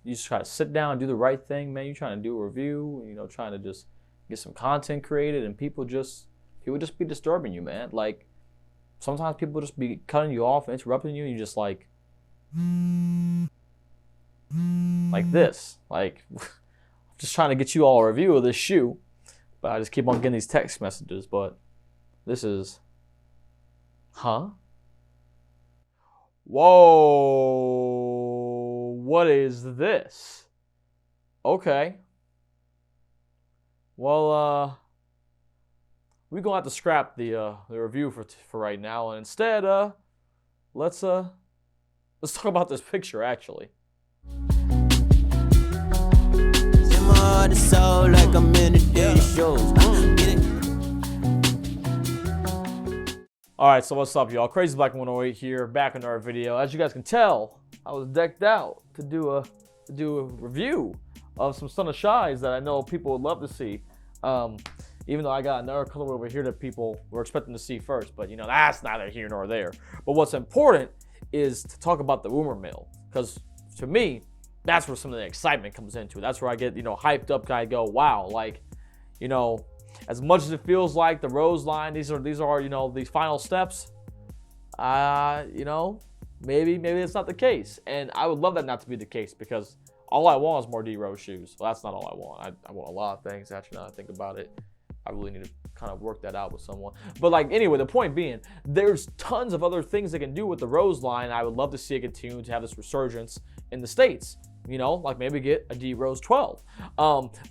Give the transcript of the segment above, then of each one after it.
You just try to sit down and do the right thing, man. You're trying to do a review, you know, trying to just get some content created, and people just be disturbing you, man. Like, sometimes people just be cutting you off and interrupting you, and you just like this. Like, I'm just trying to get you all a review of this shoe, but I just keep on getting these text messages. But this is, huh? Whoa, what is this? Okay. Well, we're gonna have to scrap the review for right now, and instead, let's talk about this picture actually. All right, so what's up, y'all? Crazy Black 108 here, back in our video. As you guys can tell, I was decked out to do a review of some Son of Shies that I know people would love to see. Even though I got another color over here that people were expecting to see first, but you know, that's neither here nor there. But what's important is to talk about the rumor mill, because to me, that's where some of the excitement comes into. That's where I get, you know, hyped up. I go, wow, like, you know, as much as it feels like the Rose line, these are, you know, these final steps. You know, maybe it's not the case, and I would love that not to be the case, because all I want is more DRose shoes. Well, that's not all I want. I want a lot of things. Actually, now that I think about it, I really need to kind of work that out with someone. But like, anyway, the point being, there's tons of other things they can do with the Rose line. I would love to see it continue to have this resurgence in the States. You know, like maybe get a DRose 12.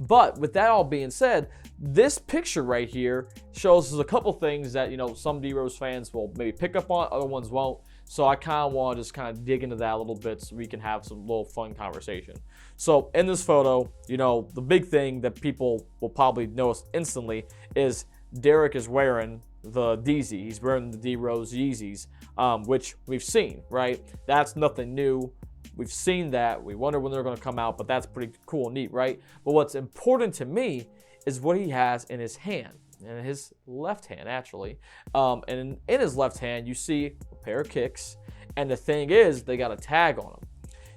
But with that all being said, this picture right here shows us a couple things that, you know, some DRose fans will maybe pick up on, other ones won't. So I kind of want to just kind of dig into that a little bit so we can have some little fun conversation. So in this photo, you know, the big thing that people will probably notice instantly is Derrick is wearing the DZ. He's wearing the DRose Yeezys, which we've seen, right? That's nothing new. We've seen that. We wonder when they're going to come out, but that's pretty cool and neat, right? But what's important to me is what he has in his hand, in his left hand, actually. And in his left hand, you see a pair of kicks, and the thing is, they got a tag on them.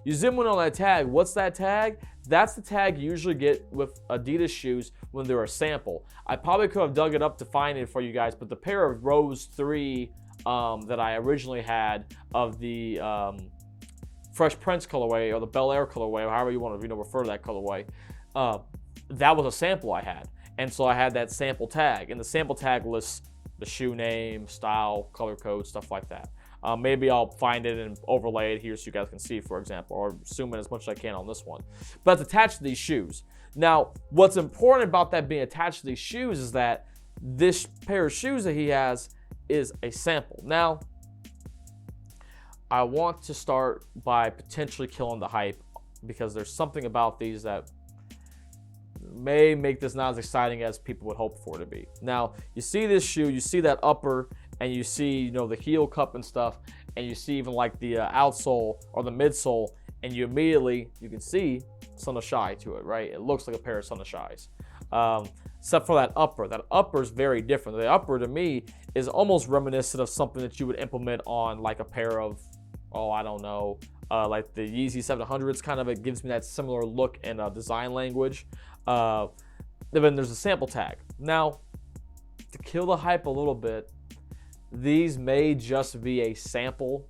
You zoom in on that tag. What's that tag? That's the tag you usually get with Adidas shoes when they're a sample. I probably could have dug it up to find it for you guys, but the pair of Rose 3 that I originally had of the Fresh Prince colorway, or the Bel Air colorway, or however you want to, you know, refer to that colorway, that was a sample I had. And so I had that sample tag, and the sample tag lists the shoe name, style, color code, stuff like that. Maybe I'll find it and overlay it here so you guys can see, for example, or zoom in as much as I can on this one. But it's attached to these shoes. Now, what's important about that being attached to these shoes is that this pair of shoes that he has is a sample. Now, I want to start by potentially killing the hype, because there's something about these that may make this not as exciting as people would hope for it to be. Now, you see this shoe, you see that upper, and you see, you know, the heel cup and stuff, and you see even like the outsole or the midsole, and you can see Son of Shy to it, right? It looks like a pair of Son of Shies. Except for that upper. That upper is very different. The upper, to me, is almost reminiscent of something that you would implement on like a pair of, oh, I don't know, like the Yeezy 700s. Kind of, it gives me that similar look and design language. Then there's a sample tag. Now, to kill the hype a little bit, these may just be a sample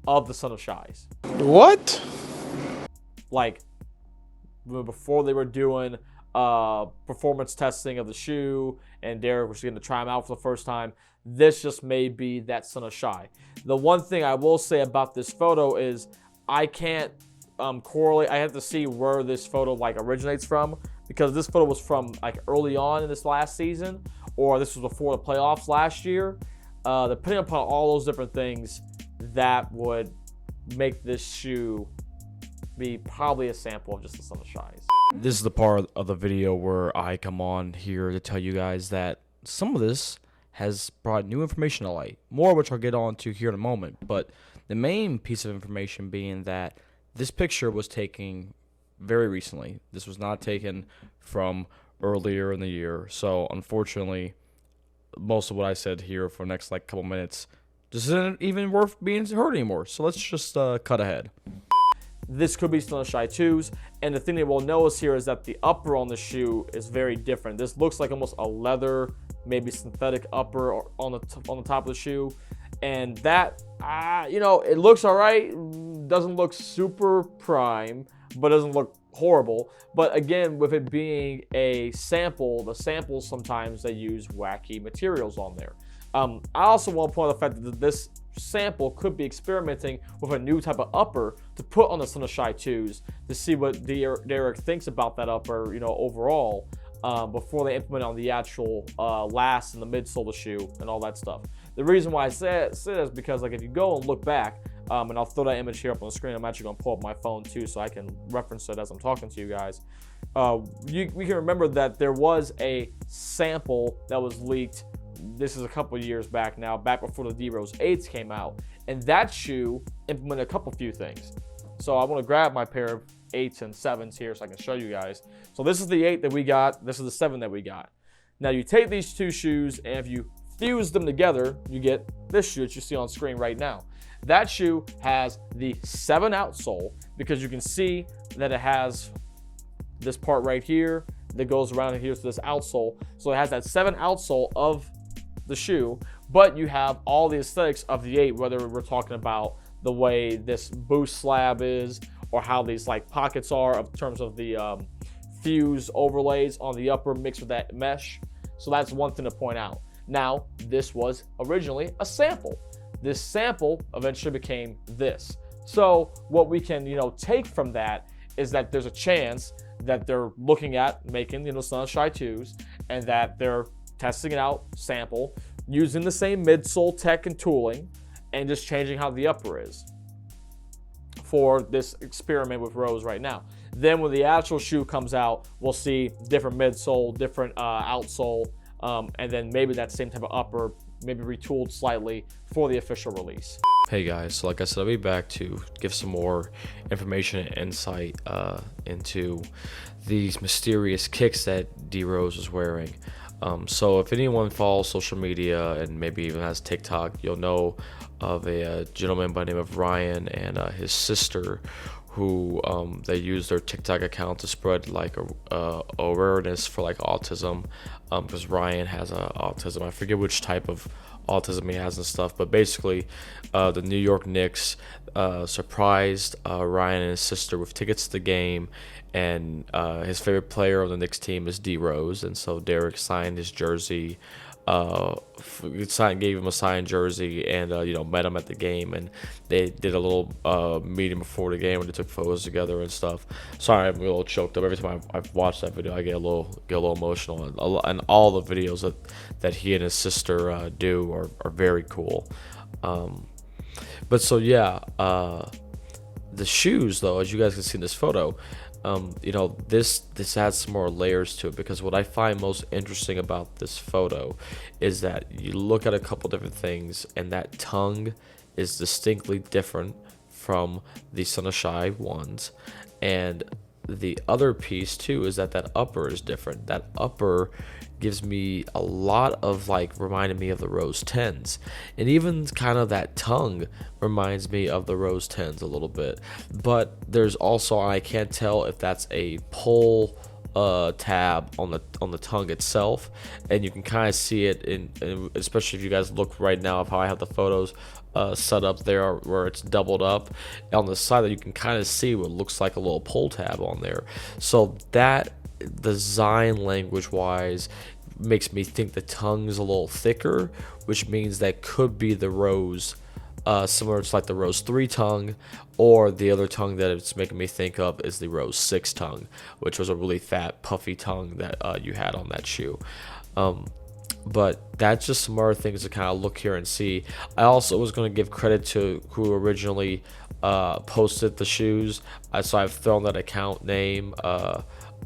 of the Son of Shies. What? Like, before they were doing performance testing of the shoe, and Derrick was going to try them out for the first time, this just may be that Son of Shy. The one thing I will say about this photo is I can't correlate. I have to see where this photo like originates from, because this photo was from like early on in this last season, or this was before the playoffs last year. Depending upon all those different things, that would make this shoe be probably a sample of just the Son of Shies. This is the part of the video where I come on here to tell you guys that some of this has brought new information to light, more of which I'll get on to here in a moment. But the main piece of information being that this picture was taken very recently. This was not taken from earlier in the year. So unfortunately, most of what I said here for the next like couple minutes just isn't even worth being heard anymore. So let's just cut ahead. this could be still in Shy 2s. And the thing that we'll notice here is that the upper on the shoe is very different. This looks like almost a leather, maybe synthetic upper on the top of the shoe. And that, you know, it looks all right. Doesn't look super prime, but doesn't look horrible. But again, with it being a sample, the samples sometimes they use wacky materials on there. I also want to point out the fact that this sample could be experimenting with a new type of upper to put on the Son of Shy 2s to see what Derrick thinks about that upper, you know, overall, before they implement it on the actual last and the midsole of the shoe and all that stuff. The reason why I say it is because, like, if you go and look back, and I'll throw that image here up on the screen. I'm actually going to pull up my phone too so I can reference it as I'm talking to you guys. We can remember that there was a sample that was leaked. This is a couple years back now, back before the DRose 8s came out. And that shoe implemented a few things. So I want to grab my pair of 8s and 7s here so I can show you guys. So this is the 8 that we got. This is the 7 that we got. Now you take these two shoes, and if you fuse them together, you get this shoe that you see on screen right now. That shoe has the 7 outsole because you can see that it has this part right here that goes around and here's this outsole. So it has that 7 outsole of the shoe, but you have all the aesthetics of the 8, whether we're talking about the way this boost slab is or how these like pockets are in terms of the fuse overlays on the upper mixed with that mesh. So that's one thing to point out. Now, this was originally a sample. This sample eventually became this. So what we can, you know, take from that is that there's a chance that they're looking at making, you know, Son of Shy 2s, and that they're testing it out, sample, using the same midsole tech and tooling, and just changing how the upper is for this experiment with Rose right now. Then when the actual shoe comes out, we'll see different midsole, different outsole, and then maybe that same type of upper, maybe retooled slightly for the official release. Hey guys, so like I said, I'll be back to give some more information and insight into these mysterious kicks that DRose was wearing. So if anyone follows social media and maybe even has TikTok, you'll know of a gentleman by the name of Ryan and his sister, who they use their TikTok account to spread like awareness for like autism, because Ryan has autism. I forget which type of autism he has and stuff, but basically the New York Knicks surprised Ryan and his sister with tickets to the game, and his favorite player on the Knicks team is DRose, and so Derrick signed his jersey, gave him a signed jersey, and you know, met him at the game, and they did a little meeting before the game where they took photos together and stuff. Sorry, I'm a little choked up. Every time I've watched that video, I get a little emotional, and all the videos that he and his sister do are very cool. But so yeah, the shoes though, as you guys can see in this photo, you know, this adds some more layers to it, because what I find most interesting about this photo is that you look at a couple different things, and that tongue is distinctly different from the Son of Shy ones, and the other piece too is that upper is different. That upper gives me a lot of like, reminded me of the Rose 10s, and even kind of that tongue reminds me of the Rose 10s a little bit. But there's also, I can't tell if that's a pull tab on the tongue itself, and you can kind of see it in especially if you guys look right now of how I have the photos set up there where it's doubled up on the side, that you can kind of see what looks like a little pull tab on there. So that design language wise makes me think the tongue's a little thicker, which means that could be the Rose, similar to like the Rose 3 tongue, or the other tongue that it's making me think of is the Rose 6 tongue, which was a really fat puffy tongue that you had on that shoe. But that's just some other things to kind of look here and see. I also was going to give credit to who originally posted the shoes, so I've thrown that account name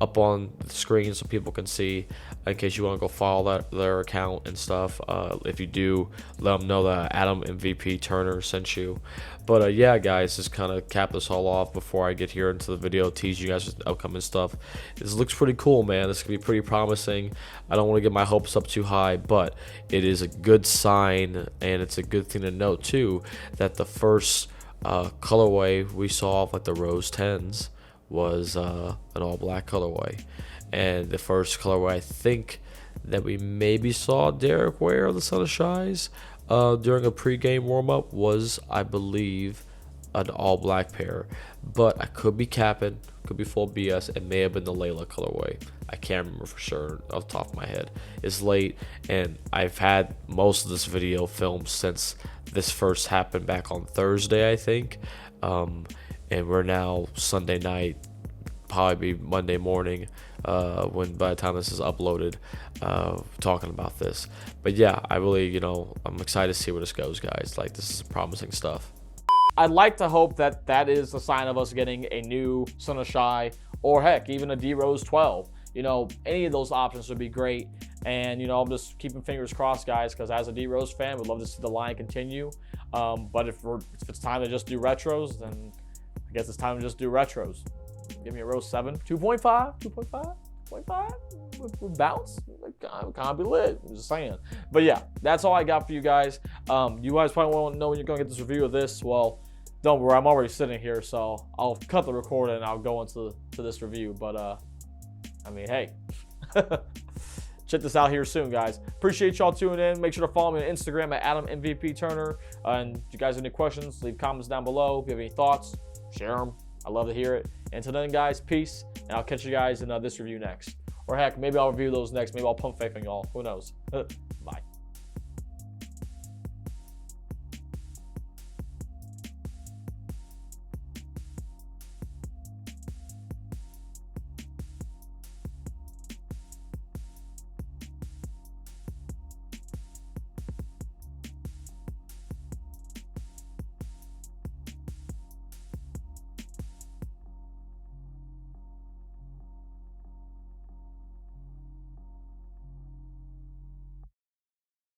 up on the screen so people can see, in case you want to go follow their account and stuff. If you do, let them know that Adam MVP Turner sent you. But yeah, guys, just kind of cap this all off before I get here into the video, tease you guys with upcoming stuff. This looks pretty cool, man. This could be pretty promising. I don't want to get my hopes up too high, but it is a good sign, and it's a good thing to note too that the first colorway we saw of like the Rose 10s was an all black colorway, and the first colorway I think that we maybe saw Derrick wear on the Sun of Shies during a pregame warm-up was, I believe, an all black pair, but I could be capping, could be full BS. It may have been the Layla colorway. I can't remember for sure off the top of my head. It's late, and I've had most of this video filmed since this first happened back on Thursday, I think, and we're now Sunday night, probably be Monday morning when by the time this is uploaded, talking about this. But yeah, I really, I'm excited to see where this goes, guys. Like, this is promising stuff. I'd like to hope that that is a sign of us getting a new Son of Shy, or heck, even a DRose 12. Any of those options would be great. And, I'm just keeping fingers crossed, guys, because as a DRose fan, we'd love to see the line continue. But if it's time to just do retros, then I guess it's time to just do retros. Give me a Rose 7, 2.5, 2.5 with bounce. Can't be lit. I'm just saying. But yeah, that's all I got for you guys. You guys probably want to know when you're going to get this review of this. Well, don't worry, I'm already sitting here, so I'll cut the recording and I'll go into this review. But I mean, hey, check this out here soon, guys. Appreciate y'all tuning in. Make sure to follow me on Instagram at AdamMVPTurner. And if you guys have any questions, leave comments down below. If you have any thoughts, share them. I love to hear it. Until then, guys, peace, and I'll catch you guys in this review next. Or heck, maybe I'll review those next. Maybe I'll pump fake on y'all. Who knows? Bye.